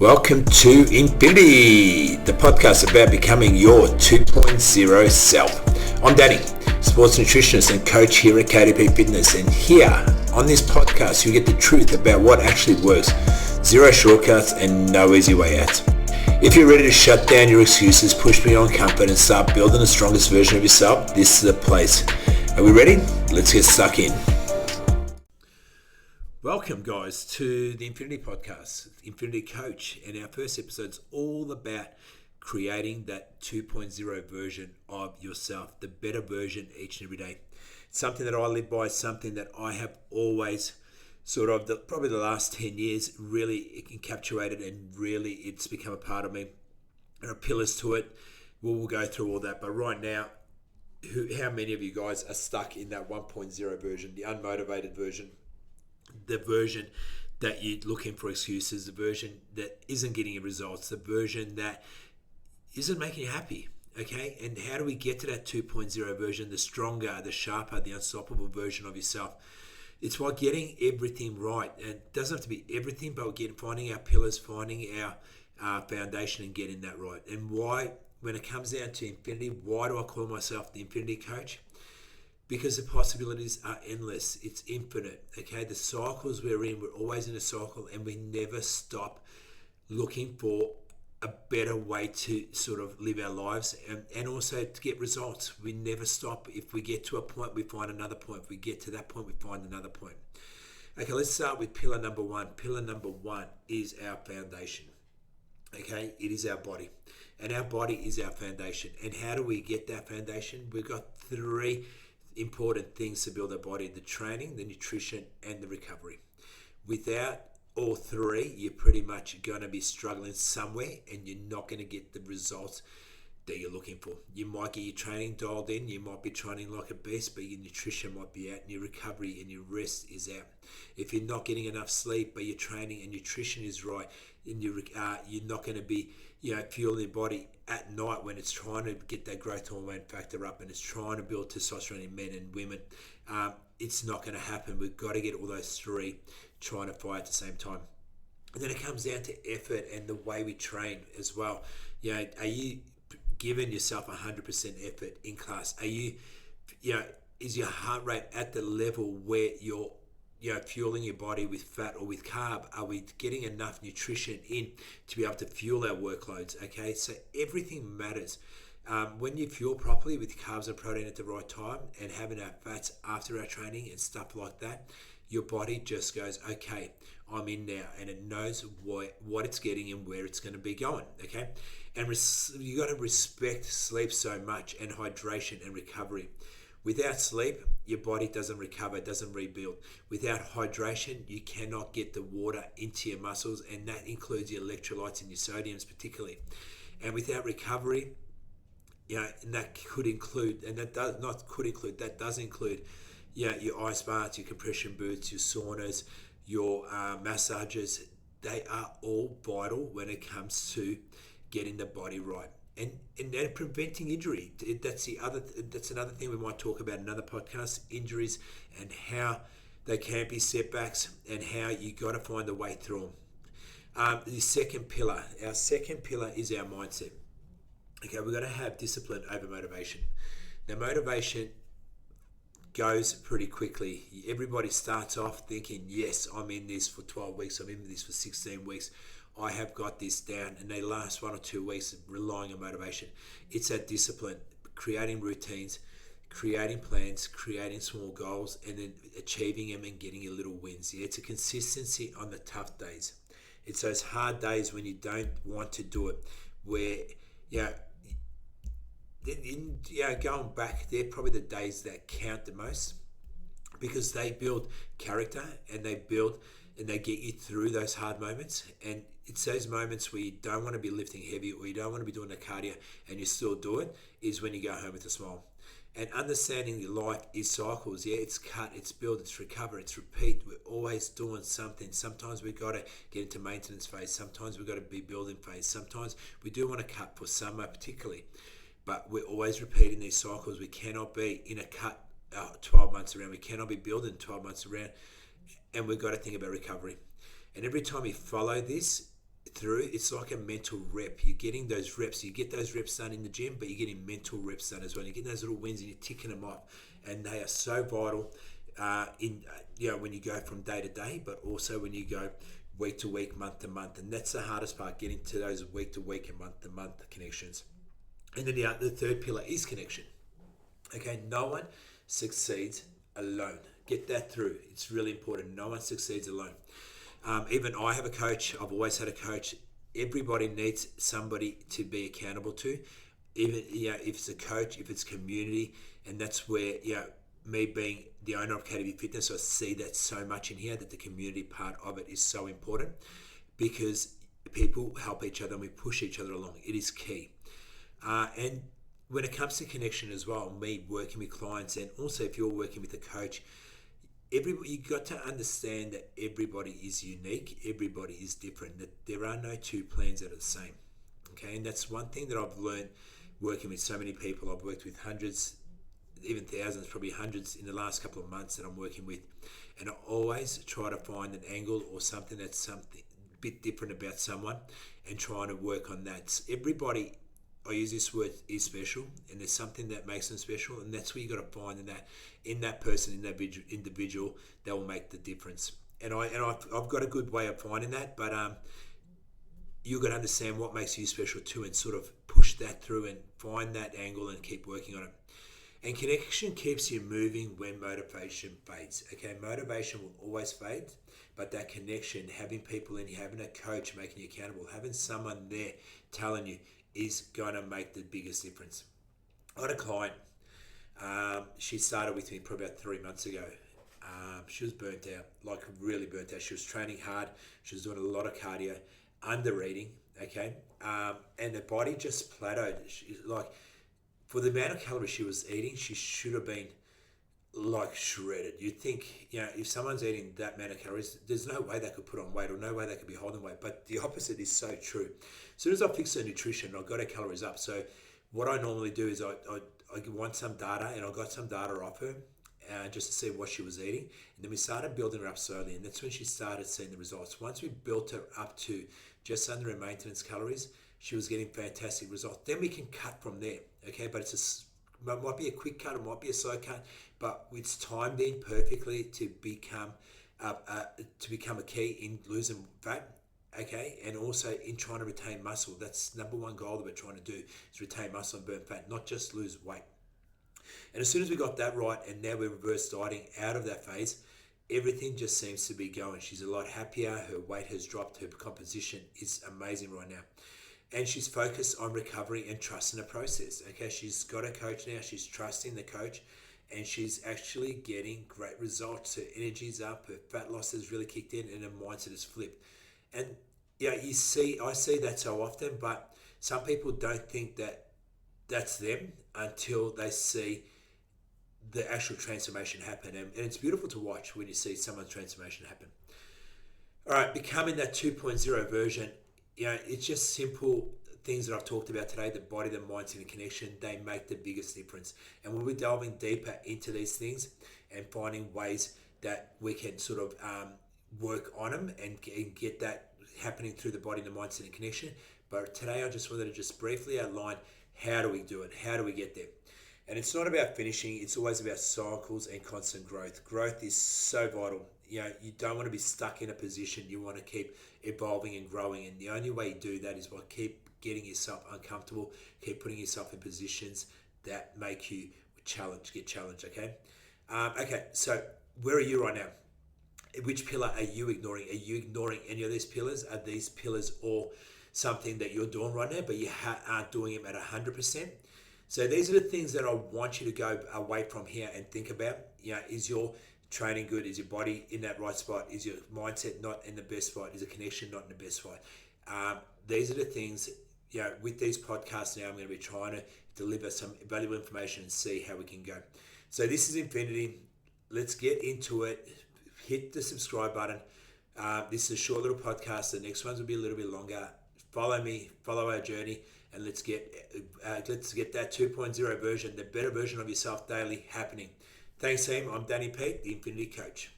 Welcome to Infinity, the podcast about becoming your 2.0 self. I'm Danny, sports nutritionist and coach here at KDP Fitness, and here on this podcast you get the truth about what actually works, zero shortcuts and no easy way out. If you're ready to shut down your excuses, push beyond comfort and start building the strongest version of yourself, this is the place. Are we ready? Let's get stuck in. Welcome guys to the Infinity Podcast, Infinity Coach, and our first episode is all about creating that 2.0 version of yourself, the better version each and every day. It's something that I live by, something that I have always probably the last 10 years really encapsulated, and really it's become a part of me. There are pillars to it. We'll go through all that, but right now, how many of you guys are stuck in that 1.0 version, the unmotivated version? The version that you're looking for excuses, the version that isn't getting you results, the version that isn't making you happy, okay? And how do we get to that 2.0 version, the stronger, the sharper, the unstoppable version of yourself? It's by getting everything right. And it doesn't have to be everything, but finding our pillars, finding our foundation and getting that right. And why, when it comes down to infinity, why do I call myself the Infinity Coach? Because the possibilities are endless. It's infinite, okay? The cycles we're always in a cycle, and we never stop looking for a better way to sort of live our lives and also to get results. We never stop. If we get to a point, we find another point. If we get to that point, we find another point. Okay, let's start with pillar number one. Pillar number one is our foundation, okay? It is our body, and our body is our foundation. And how do we get that foundation? We've got three important things to build our body: the training, the nutrition, and the recovery. Without all three, you're pretty much going to be struggling somewhere, and you're not going to get the results that you're looking for. You might get your training dialed in, you might be training like a beast, but your nutrition might be out, and your recovery and your rest is out. If you're not getting enough sleep, but your training and nutrition is right, and you're not going to be fueling your body at night when it's trying to get that growth hormone factor up and it's trying to build testosterone in men and women, it's not going to happen. We've got to get all those three trying to fire at the same time. And then it comes down to effort and the way we train as well. Are you giving yourself 100% effort in class? Are you, is your heart rate at the level where you're fueling your body with fat or with carb? Are we getting enough nutrition in to be able to fuel our workloads? Okay, so everything matters. When you fuel properly with carbs and protein at the right time and having our fats after our training and stuff like that, your body just goes, okay, I'm in now, and it knows what it's getting and where it's going to be going, okay? And you got to respect sleep so much, and hydration and recovery. Without sleep, your body doesn't recover, doesn't rebuild. Without hydration, you cannot get the water into your muscles, and that includes your electrolytes and your sodiums particularly. And without recovery, and that could include, and that does include your ice baths, your compression boots, your saunas, your massages. They are all vital when it comes to getting the body right. And preventing injury. That's another thing we might talk about in another podcast: injuries and how they can be setbacks and how you got to find a way through them. The second pillar, our second pillar is our mindset. Okay, we've got to have discipline over motivation. Now, motivation goes pretty quickly. Everybody starts off thinking, yes, I'm in this for 12 weeks, I'm in this for 16 weeks. I have got this down, and they last 1 or 2 weeks relying on motivation. It's that discipline, creating routines, creating plans, creating small goals, and then achieving them and getting your little wins. It's a consistency on the tough days. It's those hard days when you don't want to do it, where going back, they're probably the days that count the most, because they build character and they get you through those hard moments. And it's those moments where you don't want to be lifting heavy or you don't want to be doing the cardio and you still do it, is when you go home with a smile. And understanding your life is cycles. It's cut, it's build, it's recover, it's repeat. We're always doing something. Sometimes we've got to get into maintenance phase. Sometimes we've got to be building phase. Sometimes we do want to cut for summer particularly. But we're always repeating these cycles. We cannot be in a cut 12 months around. We cannot be building 12 months around. And we've got to think about recovery. And every time we follow this, through, it's like a mental rep. You're getting those reps. You get those reps done in the gym, but you're getting mental reps done as well. You're getting those little wins and you're ticking them off, and they are so vital when you go from day to day, but also when you go week to week, month to month, and that's the hardest part, getting to those week to week and month to month connections. And then the third pillar is connection. Okay, no one succeeds alone. Get that through. It's really important. No one succeeds alone. Even I have a coach. I've always had a coach. Everybody needs somebody to be accountable to. Even if it's a coach, if it's community, and that's where me being the owner of KDP Fitness, I see that so much in here, that the community part of it is so important, because people help each other and we push each other along. It is key. And when it comes to connection as well, me working with clients, and also if you're working with a coach, you got to understand that everybody is unique, everybody is different, that there are no two plans that are the same. Okay, and that's one thing that I've learned working with so many people. I've worked with hundreds, even thousands, probably hundreds in the last couple of months that I'm working with, and I always try to find an angle or something that's something a bit different about someone, and trying to work on that. Everybody, I use this word, is special, and there's something that makes them special, and that's what you got to find in that person, in that individual, that will make the difference. And I've got a good way of finding that, but you've got to understand what makes you special too, and sort of push that through and find that angle and keep working on it. And connection keeps you moving when motivation fades. Okay, motivation will always fade, but that connection, having people in you, having a coach making you accountable, having someone there telling you, is going to make the biggest difference. I had a client, she started with me probably about 3 months ago. She was burnt out, like really burnt out. She was training hard, she was doing a lot of cardio, under eating, okay, and her body just plateaued. For the amount of calories she was eating, she should have been like shredded. You'd think, if someone's eating that amount of calories, there's no way they could put on weight, or no way they could be holding weight. But the opposite is so true. As soon as I fixed her nutrition, I got her calories up. So what I normally do is I want some data, and I got some data off her, just to see what she was eating. And then we started building her up slowly, and that's when she started seeing the results. Once we built her up to just under her maintenance calories, she was getting fantastic results. Then we can cut from there, okay? But it might be a quick cut, it might be a slow cut, but it's timed in perfectly to become a key in losing fat, okay? And also in trying to retain muscle. That's number one goal that we're trying to do, is retain muscle and burn fat, not just lose weight. And as soon as we got that right, and now we're reverse dieting out of that phase, everything just seems to be going. She's a lot happier, her weight has dropped, her composition is amazing right now. And she's focused on recovery and trusting the process. Okay, she's got a coach now, she's trusting the coach, and she's actually getting great results. Her energy's up, her fat loss has really kicked in, and her mindset is flipped. And I see that so often, but some people don't think that that's them until they see the actual transformation happen. And it's beautiful to watch when you see someone's transformation happen. All right, becoming that 2.0 version. It's just simple things that I've talked about today, the body, the mindset, and connection, they make the biggest difference. And we'll be delving deeper into these things and finding ways that we can sort of work on them and get that happening through the body, the mindset, and connection. But today I just wanted to just briefly outline, how do we do it? How do we get there? And it's not about finishing, it's always about cycles and constant growth. Growth is so vital. You don't want to be stuck in a position. You want to keep evolving and growing. And the only way you do that is by keep getting yourself uncomfortable, keep putting yourself in positions that make you get challenged, okay? Okay, so where are you right now? Which pillar are you ignoring? Are you ignoring any of these pillars? Are these pillars all something that you're doing right now, but you aren't doing them at 100%? So these are the things that I want you to go away from here and think about. Is your training good? Is your body in that right spot? Is your mindset not in the best spot? Is the connection not in the best spot? These are the things, with these podcasts now, I'm going to be trying to deliver some valuable information and see how we can go. So this is Infinity. Let's get into it. Hit the subscribe button. This is a short little podcast. The next ones will be a little bit longer. Follow me, follow our journey, and let's get that 2.0 version, the better version of yourself daily happening. Thanks, team. I'm Danny Pete, the Infinity Coach.